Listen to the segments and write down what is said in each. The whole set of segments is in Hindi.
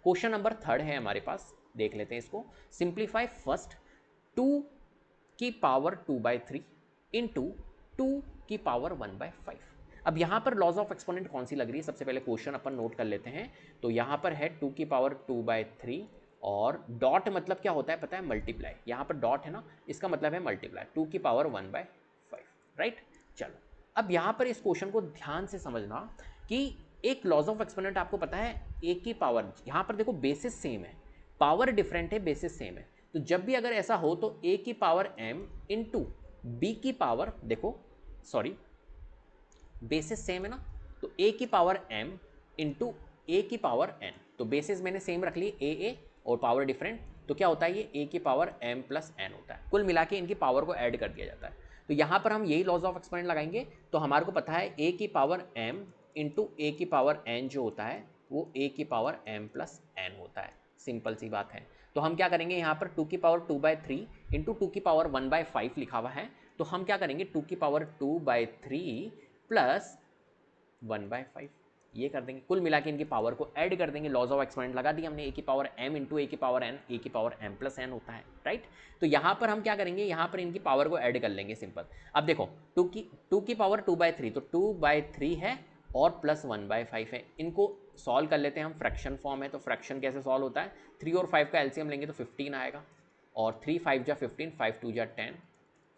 क्वेश्चन नंबर 3 है हमारे पास, देख लेते हैं इसको। सिंप्लीफाई फर्स्ट 2 की पावर 2/3 इंटू 2 की पावर 1/5। अब यहाँ पर लॉज ऑफ एक्सपोनेंट कौन सी लग रही है, सबसे पहले क्वेश्चन अपन नोट कर लेते हैं। तो यहाँ पर है 2 की पावर 2/3 और डॉट मतलब क्या होता है पता है, मल्टीप्लाई। यहाँ पर डॉट है ना, इसका मतलब है मल्टीप्लाई 2 की पावर 1/5, राइट। चलो अब यहाँ पर इस क्वेश्चन को ध्यान से समझना कि एक लॉज ऑफ एक्सपोनेंट आपको पता है ए की पावर, यहाँ पर देखो बेसिस सेम है, पावर डिफरेंट है, बेसिस सेम है। तो जब भी अगर ऐसा हो तो ए की पावर m इंटू बी की पावर, देखो सॉरी बेसिस सेम है ना, तो a की पावर m इंटू ए की पावर n, तो बेसिस मैंने सेम रख ली ए और पावर डिफरेंट, तो क्या होता है ये a की पावर m प्लस n होता है। कुल मिला के इनकी पावर को ऐड कर दिया जाता है। तो यहाँ पर हम यही लॉज ऑफ एक्सपोनेंट लगाएंगे, तो हमारे को पता है a की पावर m इंटू ए की पावर n जो होता है वो a की पावर m प्लस n होता है। सिंपल सी बात है। तो हम क्या करेंगे, यहाँ पर 2 की पावर 2/3 इंटू 2 की पावर 1/5 लिखा हुआ है, तो हम क्या करेंगे 2 की पावर 2/3 प्लस 1/5 ये कर देंगे। कुल मिला के इनकी पावर को ऐड कर देंगे, लॉज ऑफ एक्सपोनेंट लगा दिया हमने, ए की पावर m इंटू ए की पावर n, ए की पावर m प्लस n होता है, राइट। तो यहाँ पर हम क्या करेंगे, यहाँ पर इनकी पावर को ऐड कर लेंगे, सिंपल। अब देखो 2 की पावर 2/3, तो 2/3 है और प्लस 1/5 है, इनको सॉल्व कर लेते हैं हम, फ्रैक्शन फॉर्म है तो फ्रैक्शन कैसे सॉल्व होता है, 3 और 5 का एलसीएम लेंगे तो 15 आएगा, और 3 5 जा 15, 5 2 जा 10,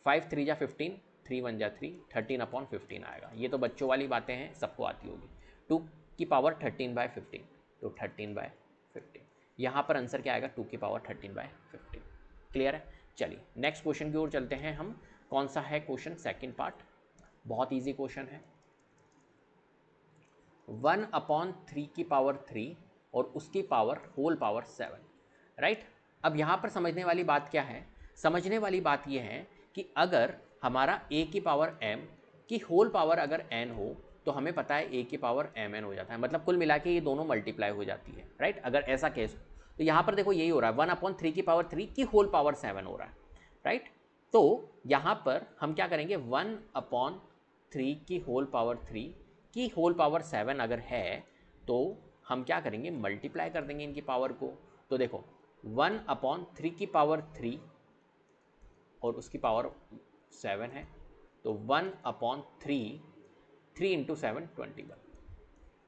5 3 जा 15, 3 1 जा 3, 13/15 आएगा। ये तो बच्चों वाली बातें हैं, सबको आती होगी। 2 की पावर 13/15, तो 13/15, यहाँ पर आंसर क्या आएगा 2 की पावर 13/15। क्लियर है। चलिए नेक्स्ट क्वेश्चन की ओर चलते हैं हम। कौन सा है क्वेश्चन, सेकंड पार्ट, बहुत इजी क्वेश्चन है। 1/3 की पावर 3 और उसकी पावर होल पावर 7, राइट। अब यहाँ पर समझने वाली बात क्या है, समझने वाली बात यह है कि अगर हमारा a की पावर m की होल पावर अगर n हो तो हमें पता है a की पावर mn हो जाता है, मतलब कुल मिला के ये दोनों मल्टीप्लाई हो जाती है, राइट। अगर ऐसा केस हो तो यहाँ पर देखो यही हो रहा है, 1/3 की पावर 3 की होल पावर 7 हो रहा है, राइट। तो यहाँ पर हम क्या करेंगे, 1/3 की होल पावर 3 की होल पावर 7 अगर है तो हम क्या करेंगे, मल्टीप्लाई कर देंगे इनकी पावर को। तो देखो 1/3 की पावर 3 और उसकी पावर 7 है, तो 1/3, 3 इंटू 7 21,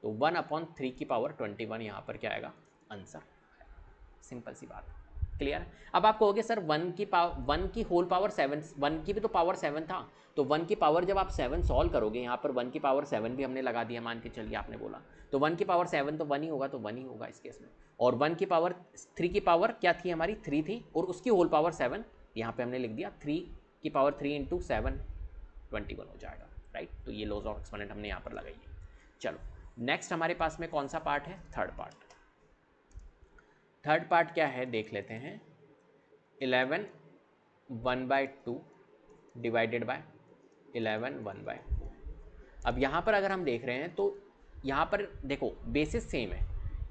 तो 1/3 की पावर 21 यहाँ पर क्या आएगा, आंसर। सिंपल सी बात, क्लियर। अब आप कहोगे सर 1 की होल पावर 7, 1 की भी तो पावर 7 था, तो 1 की पावर जब आप 7 सॉल्व करोगे, यहाँ पर 1 की पावर 7 भी हमने लगा दिया, मान के चलिए आपने बोला, तो 1 की पावर 7 तो 1 ही होगा, तो 1 ही होगा इस केस में। और 1 की पावर 3 की पावर क्या थी हमारी, 3 थी, और उसकी होल पावर 7, यहाँ पे हमने लिख दिया 3 की पावर 3 इंटू 7 21 हो जाएगा, राइट। तो ये लॉज ऑफ एक्सपोनेंट हमने यहाँ पर लगाई है। चलो नेक्स्ट हमारे पास में कौन सा पार्ट है, थर्ड पार्ट। थर्ड पार्ट क्या है देख लेते हैं। 11 1/2 डिवाइडेड बाय 11 1/4। अब यहाँ पर अगर हम देख रहे हैं तो यहाँ पर देखो बेसिस सेम है,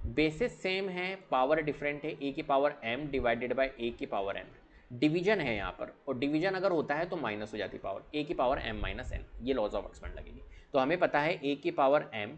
बेसिस सेम है, पावर डिफरेंट है, ए की पावर m डिवाइडेड बाय ए की पावर n। डिवीजन है यहाँ पर, और डिवीजन अगर होता है तो माइनस हो जाती पावर, ए की पावर m माइनस n, ये लॉज ऑफ एक्सपेंड लगेगी। तो हमें पता है ए की पावर m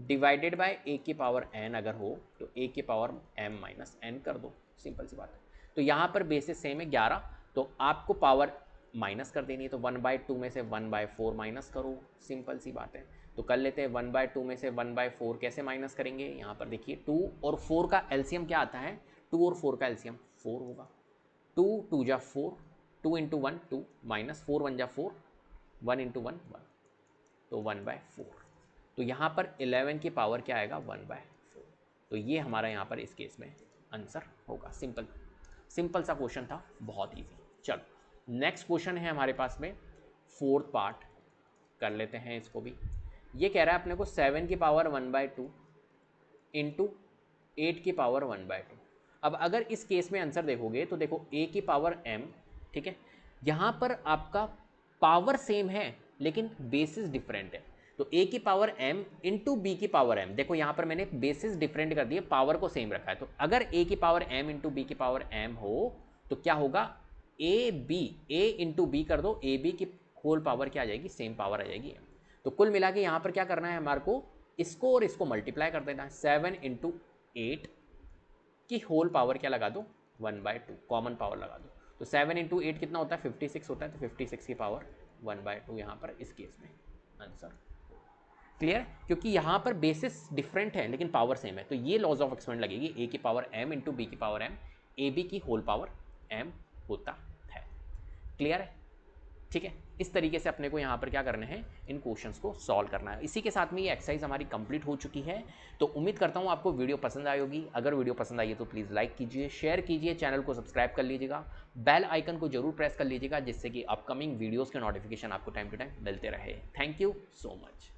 डिवाइडेड बाय ए की पावर n अगर हो तो ए की पावर m माइनस n कर दो, सिंपल सी बात है। तो यहाँ पर बेसिस सेम है 11, तो आपको पावर माइनस कर देनी है, तो 1/2 में से 1/4 माइनस करो, सिंपल सी बात है। तो कर लेते हैं 1/2 में से 1/4 कैसे माइनस करेंगे, यहाँ पर देखिए 2 और 4 का एलसीएम क्या आता है, 2 और 4 का एलसीएम 4 होगा, 2 2 जा 4, 2 इंटू 1 2, माइनस 4 1 जा 4, 1 इंटू 1 1, तो 1/4। तो यहाँ पर 11 की पावर क्या आएगा, 1/4। तो ये हमारा यहाँ पर इस केस में आंसर होगा। सिंपल सिंपल सा क्वेश्चन था, बहुत ईजी। चलो नेक्स्ट क्वेश्चन है हमारे पास में, फोर्थ पार्ट कर लेते हैं इसको भी। ये कह रहा है अपने को 7 की पावर 1/2 इंटू 8 की पावर 1/2। अब अगर इस केस में आंसर देखोगे तो देखो a की पावर m, ठीक है, यहाँ पर आपका पावर सेम है लेकिन बेसिस डिफरेंट है, तो a की पावर m इंटू बी की पावर m, देखो यहाँ पर मैंने बेसिस डिफरेंट कर दिए, पावर को सेम रखा है। तो अगर a की पावर m इंटू बी की पावर m हो तो क्या होगा, a इंटू बी कर दो, ए बी की होल पावर क्या आ जाएगी, सेम पावर आ जाएगी m। तो कुल मिला के यहाँ पर क्या करना है हमारे को, इसको और इसको मल्टीप्लाई कर देना है, 7 इंटू 8 की होल पावर क्या लगा दो 1/2, कॉमन पावर लगा दो। तो 7 × 8 कितना होता है 56 होता है, तो 56 की पावर 1/2 यहाँ पर इस केस में आंसर। क्लियर? क्योंकि यहाँ पर बेसिस डिफरेंट है लेकिन पावर सेम है, तो ये लॉज ऑफ एक्सपेरिमेंट लगेगी a की पावर m इंटू बी की पावर m, ए बी की होल पावर m होता है। क्लियर है? ठीक है, इस तरीके से अपने को यहाँ पर क्या करना है, इन क्वेश्चंस को सॉल्व करना है। इसी के साथ में ये एक्सरसाइज हमारी कंप्लीट हो चुकी है। तो उम्मीद करता हूँ आपको वीडियो पसंद आई होगी। अगर वीडियो पसंद आई है तो प्लीज़ लाइक कीजिए, शेयर कीजिए, चैनल को सब्सक्राइब कर लीजिएगा, बेल आइकन को जरूर प्रेस कर लीजिएगा, जिससे कि अपकमिंग वीडियोज़ के नोटिफिकेशन आपको टाइम टू टाइम मिलते रहे। Thank you so much.